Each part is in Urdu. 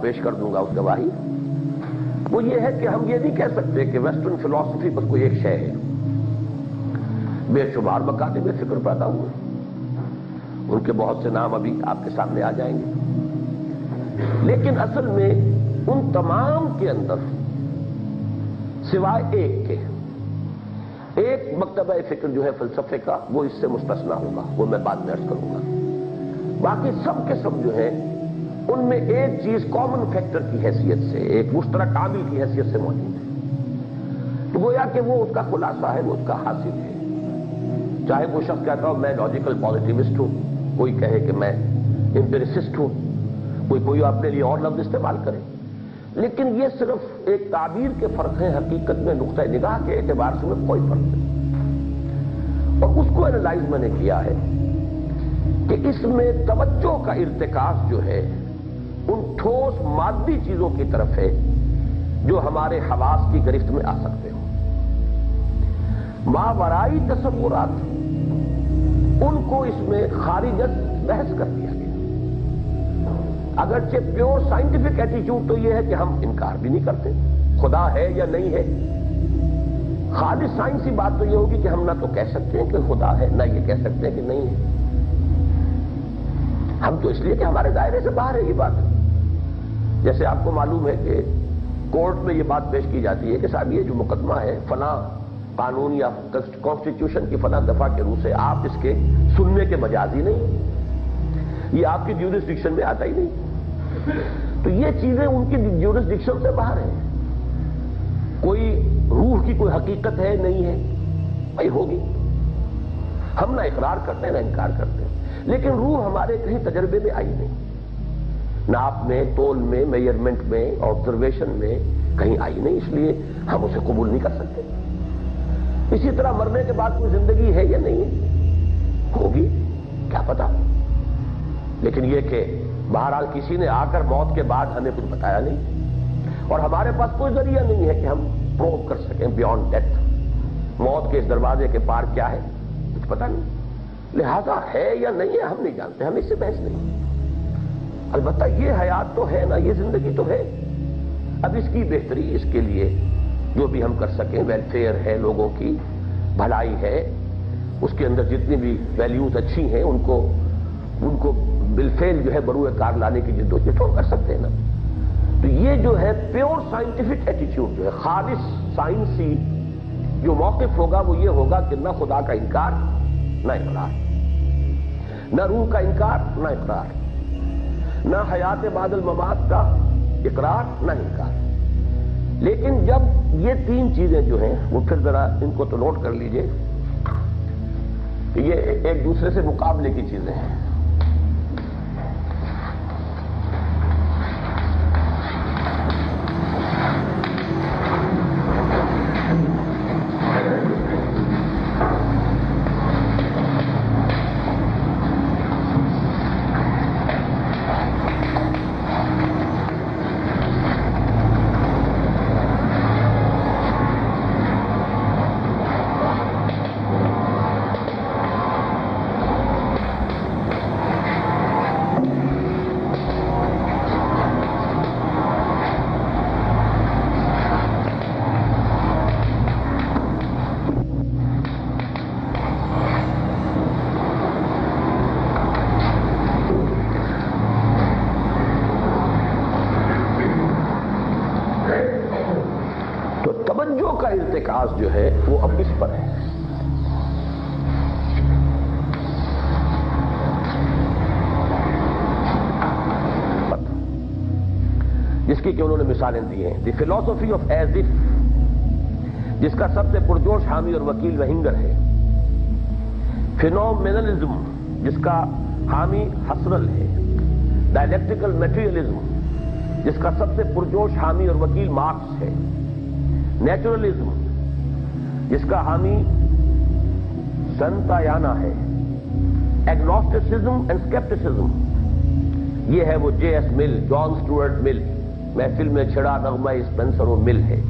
پیش کر دوں گا اس گواہی. وہ یہ ہے کہ ہم یہ نہیں کہہ سکتے کہ ویسٹرن فلسفی بس کوئی ایک شے ہے. بے شمار مکاتب فکر پیدا ہوئے, ان کے بہت سے نام ابھی آپ کے سامنے آ جائیں گے, لیکن اصل میں ان تمام کے اندر سوائے ایک مکتبہ فکر جو ہے فلسفے کا, وہ اس سے مستثنا ہوگا, وہ میں بعد میں عرض کروں گا. باقی سب کے سب جو ہے ان میں ایک چیز کامن فیکٹر کی حیثیت سے, ایک مشترک عامل کی حیثیت سے موجود ہے. تو گویا کہ وہ اس کا خلاصہ ہے, وہ اس کا حاصل ہے. چاہے وہ شخص کہتا ہو میں لاجیکل پازیٹیوسٹ ہوں, کوئی کہے کہ میں امپیریسسٹ ہوں, کوئی اپنے لیے اور لفظ استعمال کرے, لیکن یہ صرف ایک تعبیر کے فرق ہیں. حقیقت میں نقطہ نگاہ کے اعتبار سے میں کوئی فرق نہیں. اور اس کو اینالائز میں نے کیا ہے کہ اس میں توجہ کا ارتکاز جو ہے ان ٹھوس مادی چیزوں کی طرف ہے جو ہمارے حواس کی گرفت میں آ سکتے ہوں. ماورائی تصورات ان کو اس میں خارجت بحث کر دیا گیا. اگرچہ پیور سائنٹیفک ایٹیچیوڈ تو یہ ہے کہ ہم انکار بھی نہیں کرتے خدا ہے یا نہیں ہے. خالص سائنسی بات تو یہ ہوگی کہ ہم نہ تو کہہ سکتے ہیں کہ خدا ہے, نہ یہ کہہ سکتے ہیں کہ نہیں ہے. ہم تو اس لیے کہ ہمارے دائرے سے باہر ہے یہ بات. جیسے آپ کو معلوم ہے کہ کورٹ میں یہ بات پیش کی جاتی ہے کہ صاحب یہ جو مقدمہ ہے فلاں قانون یا کانسٹیٹیوشن کی فلاں دفعہ کے روح سے آپ اس کے سننے کے مجاز ہی نہیں, یہ آپ کی جیورسڈکشن میں آتا ہی نہیں. تو یہ چیزیں ان کی جیورسڈکشن سے باہر ہیں. کوئی روح کی کوئی حقیقت ہے نہیں ہے, بھائی ہوگی, ہم نہ اقرار کرتے ہیں نہ انکار کرتے ہیں, لیکن روح ہمارے کہیں تجربے میں آئی نہیں, ناپ میں, تول میں, میجرمنٹ میں, آبزرویشن میں کہیں آئی نہیں, اس لیے ہم اسے قبول نہیں کر سکتے. اسی طرح مرنے کے بعد کوئی زندگی ہے یا نہیں ہے, ہوگی کیا پتا, لیکن یہ کہ بہرحال کسی نے آ کر موت کے بعد ہمیں کچھ بتایا نہیں, اور ہمارے پاس کوئی ذریعہ نہیں ہے کہ ہم پروو کر سکیں بیانڈ ڈیتھ. موت کے اس دروازے کے پار کیا ہے کچھ پتا نہیں, لہذا ہے یا نہیں ہے ہم نہیں جانتے, ہم اس سے بحث نہیں. البتہ یہ حیات تو ہے نا, یہ زندگی تو ہے. اب اس کی بہتری, اس کے لیے جو بھی ہم کر سکیں, ویلفیئر ہے, لوگوں کی بھلائی ہے, اس کے اندر جتنی بھی ویلیوز اچھی ہیں ان کو بالفعل جو ہے بروئے کار لانے کی جدوجہد کر سکتے ہیں نا. تو یہ جو ہے پیور سائنٹیفک ایٹیچیوڈ جو ہے, خالص سائنسی جو موقف ہوگا وہ یہ ہوگا کہ نہ خدا کا انکار نہ اقرار, نہ روح کا انکار نہ اقرار, نہ حیات بعد الممات کا اقرار نہ انکار. لیکن جب یہ تین چیزیں جو ہیں وہ پھر ذرا ان کو تو نوٹ کر لیجئے کہ یہ ایک دوسرے سے مقابلے کی چیزیں ہیں. ارتکاز جو ہے وہ اب اس پر ہے. جس کی کہ انہوں نے مثالیں دی ہیں. دی فلاسفی آف ایز اف, جس کا سب سے پرجوش حامی اور وکیل وہنگر ہے. فینومینلزم, جس کا حامی ہسرل ہے. ڈائلیکٹیکل میٹیریلزم, جس کا سب سے پرجوش حامی اور وکیل مارکس ہے. نیچرلزم, جس کا حامی سنتایانا ہے. ایگنوسٹسزم اینڈ اسکیپٹسزم, یہ ہے وہ جے ایس مل, جان سٹوارٹ مل, محفل میں چھڑا نغمہ اسپینسر و مل ہے.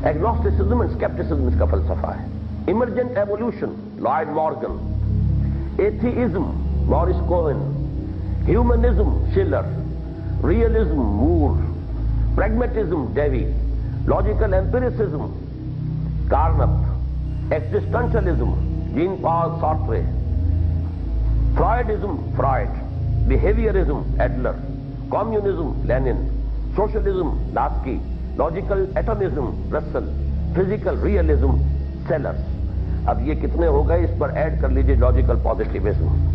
ایگنوسٹسزم اینڈ اسکیپٹسزم اس کا فلسفہ ہے. Emergent evolution, Lloyd Morgan. Atheism, Morris Cohen. Humanism, Schiller. realism, Moore, pragmatism, Davy, logical empiricism, Carnap, existentialism, Jean-Paul Sartre, Freudism, Freud, behaviorism, Adler, communism, Lenin, socialism, Lasky, logical atomism, Russell, physical realism, Sellers. اب یہ کتنے ہو گئے، اس پر ایڈ کر لیجئے لاجیکل پازیٹیوزم۔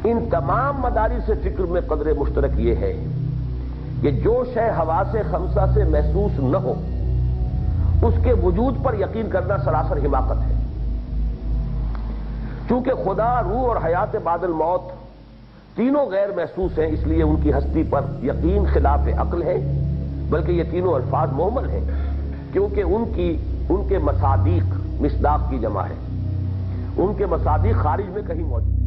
ان تمام مدارس فکر میں قدر مشترک یہ ہے کہ جو شے حواس خمسہ سے محسوس نہ ہو اس کے وجود پر یقین کرنا سراسر حماقت ہے۔ چونکہ خدا، روح اور حیات بعد الموت تینوں غیر محسوس ہیں، اس لیے ان کی ہستی پر یقین خلاف عقل ہے، بلکہ یہ تینوں الفاظ مہمل ہیں کیونکہ ان کے مصادیق مصداق کی جمع ہے، ان کے مصادیق خارج میں کہیں موجود